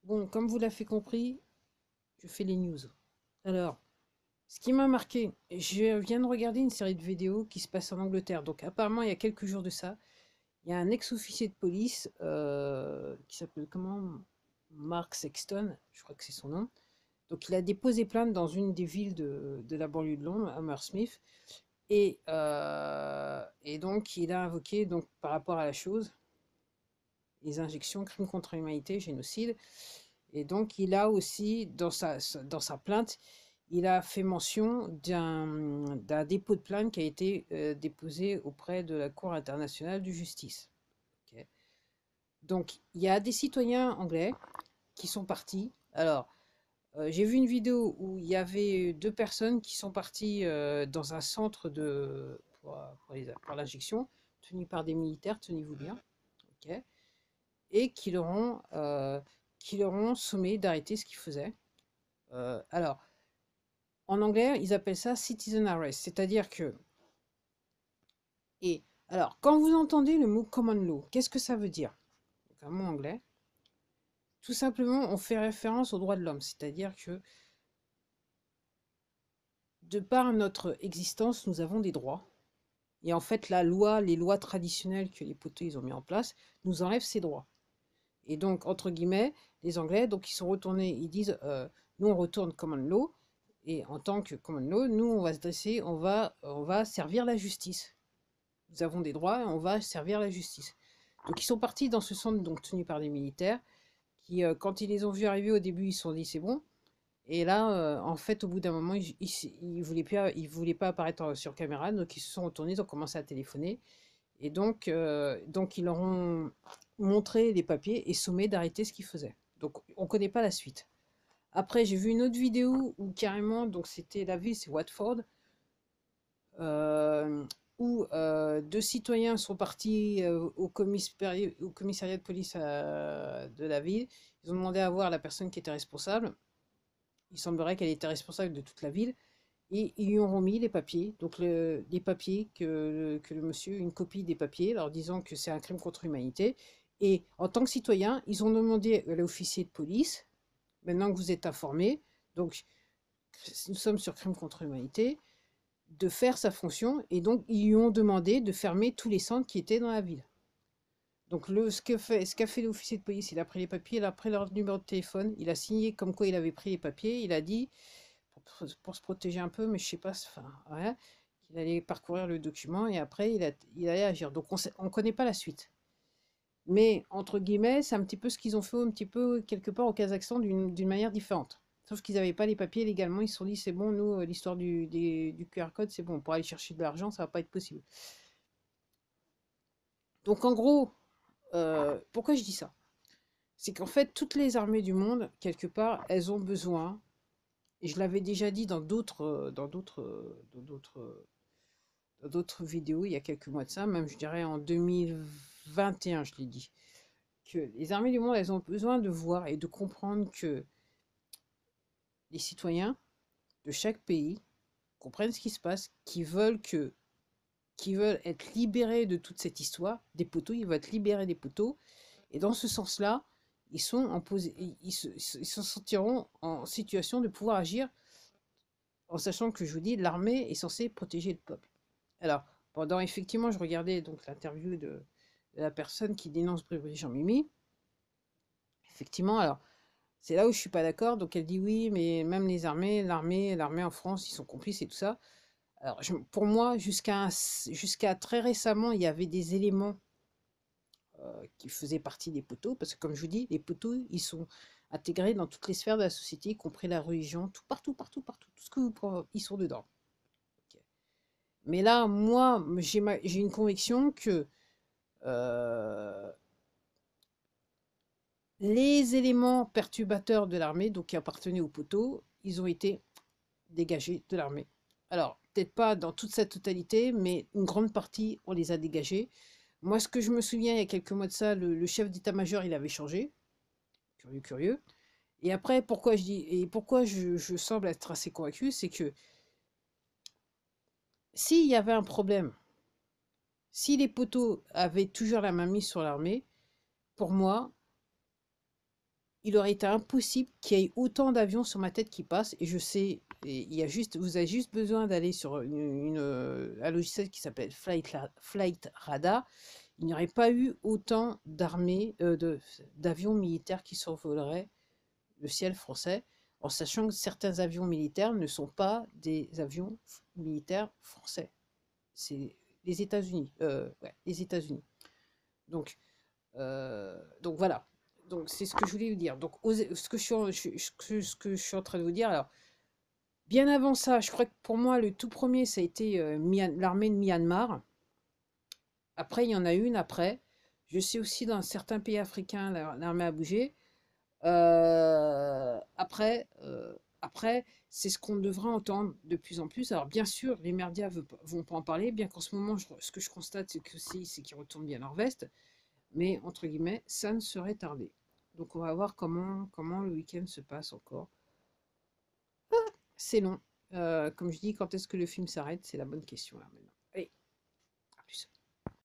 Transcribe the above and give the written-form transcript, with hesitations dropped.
Bon, comme vous l'avez compris, je fais les news. Alors, ce qui m'a marqué, je viens de regarder une série de vidéos qui se passe en Angleterre. Donc, apparemment, il y a quelques jours de ça, il y a un ex-officier de police qui s'appelle comment? Mark Sexton, je crois que c'est son nom. Donc, il a déposé plainte dans une des villes de la banlieue de Londres, Hammersmith. Et donc, il a invoqué, donc, par rapport à la chose, les injections, crimes contre l'humanité, génocide. Et donc, il a aussi, dans sa plainte, il a fait mention d'un dépôt de plainte qui a été déposé auprès de la Cour internationale de justice. Ok. Donc, il y a des citoyens anglais qui sont partis. Alors, j'ai vu une vidéo où il y avait deux personnes qui sont parties dans un centre pour l'injection, tenu par des militaires, tenez-vous bien. Ok. Et qui leur ont sommé d'arrêter ce qu'ils faisaient. Alors, en anglais, ils appellent ça citizen arrest, c'est-à-dire que... Et alors, quand vous entendez le mot common law, qu'est-ce que ça veut dire? Donc, un mot anglais. Tout simplement, on fait référence aux droits de l'homme, c'est-à-dire que de par notre existence, nous avons des droits. Et en fait, les lois traditionnelles que les poteaux ils ont mis en place, nous enlèvent ces droits. Et donc, entre guillemets, les Anglais, donc ils sont retournés, ils disent, nous on retourne common law, et en tant que common law, nous on va se dresser, on va servir la justice. Nous avons des droits, et on va servir la justice. Donc ils sont partis dans ce centre donc tenu par des militaires, qui quand ils les ont vus arriver au début, ils se sont dit c'est bon. Et là, en fait, au bout d'un moment, ils voulaient pas apparaître sur caméra, donc ils se sont retournés, ils ont commencé à téléphoner. Et donc ils leur ont montré les papiers et sommé d'arrêter ce qu'ils faisaient. Donc on ne connaît pas la suite. Après, j'ai vu une autre vidéo où carrément, donc c'était la ville, c'est Watford, euh, où deux citoyens sont partis au commissariat de police de la ville. Ils ont demandé à voir la personne qui était responsable. Il semblerait qu'elle était responsable de toute la ville. Et ils lui ont remis les papiers, donc les papiers que le monsieur, une copie des papiers, leur disant que c'est un crime contre l'humanité. Et en tant que citoyen, ils ont demandé à l'officier de police, maintenant que vous êtes informé, donc nous sommes sur crime contre l'humanité, de faire sa fonction. Et donc, ils lui ont demandé de fermer tous les centres qui étaient dans la ville. Donc, ce qu'a fait l'officier de police, il a pris les papiers, il a pris leur numéro de téléphone, il a signé comme quoi il avait pris les papiers, il a dit, pour se protéger un peu, mais je sais pas, enfin, rien, qu'il allait parcourir le document et après, il allait agir. Donc, on connaît pas la suite. Mais, entre guillemets, c'est un petit peu ce qu'ils ont fait un petit peu quelque part au Kazakhstan d'une manière différente. Sauf qu'ils n'avaient pas les papiers légalement, ils se sont dit, c'est bon, nous, l'histoire du QR code, c'est bon, pour aller chercher de l'argent, ça va pas être possible. Donc, en gros, pourquoi je dis ça? C'est qu'en fait, toutes les armées du monde, quelque part, elles ont besoin, et je l'avais déjà dit dans d'autres vidéos il y a quelques mois de ça, même je dirais en 2021, je l'ai dit, que les armées du monde, elles ont besoin de voir et de comprendre que les citoyens de chaque pays comprennent ce qui se passe, qui veulent être libérés de toute cette histoire, des poteaux, ils veulent être libérés des poteaux, et dans ce sens-là, ils se sentiront en situation de pouvoir agir, en sachant que je vous dis, l'armée est censée protéger le peuple. Alors, effectivement, je regardais donc l'interview de la personne qui dénonce Brigitte Jean-Mimi. Effectivement, alors, c'est là où je suis pas d'accord. Donc, elle dit oui, mais même l'armée en France, ils sont complices et tout ça. Alors, pour moi, jusqu'à très récemment, il y avait des éléments qui faisaient partie des poteaux, parce que comme je vous dis, les poteaux, ils sont intégrés dans toutes les sphères de la société, y compris la religion, tout partout, partout, partout, tout ce que vous pouvez, ils sont dedans. Ok. Mais là, moi, j'ai une conviction que euh, les éléments perturbateurs de l'armée, donc qui appartenaient aux poteaux, ils ont été dégagés de l'armée. Alors, peut-être pas dans toute sa totalité, mais une grande partie, on les a dégagés. Moi, ce que je me souviens, il y a quelques mois de ça, le chef d'état-major, il avait changé. Curieux, curieux. Et après, pourquoi je semble être assez convaincu, c'est que s'il y avait un problème, si les poteaux avaient toujours la main mise sur l'armée, pour moi, il aurait été impossible qu'il y ait autant d'avions sur ma tête qui passent. Et je sais, et il y a juste, vous avez juste besoin d'aller sur un logiciel qui s'appelle Flight Radar. Il n'y aurait pas eu autant d'avions militaires qui survoleraient le ciel français, en sachant que certains avions militaires ne sont pas des avions militaires français. C'est les États-Unis. Ouais, les États-Unis. Donc voilà. Donc c'est ce que je voulais vous dire. Donc ce que ce que je suis en train de vous dire, alors bien avant ça, je crois que pour moi le tout premier ça a été l'armée de Myanmar. Après il y en a une après. Je sais aussi dans certains pays africains l'armée a bougé. Après, c'est ce qu'on devrait entendre de plus en plus. Alors bien sûr, les médias vont pas en parler, bien qu'en ce moment, ce que je constate, c'est qu'ils retournent bien leur veste. Mais entre guillemets, ça ne serait tardé. Donc on va voir comment le week-end se passe encore. C'est long. Comme je dis, quand est-ce que le film s'arrête? C'est la bonne question là maintenant.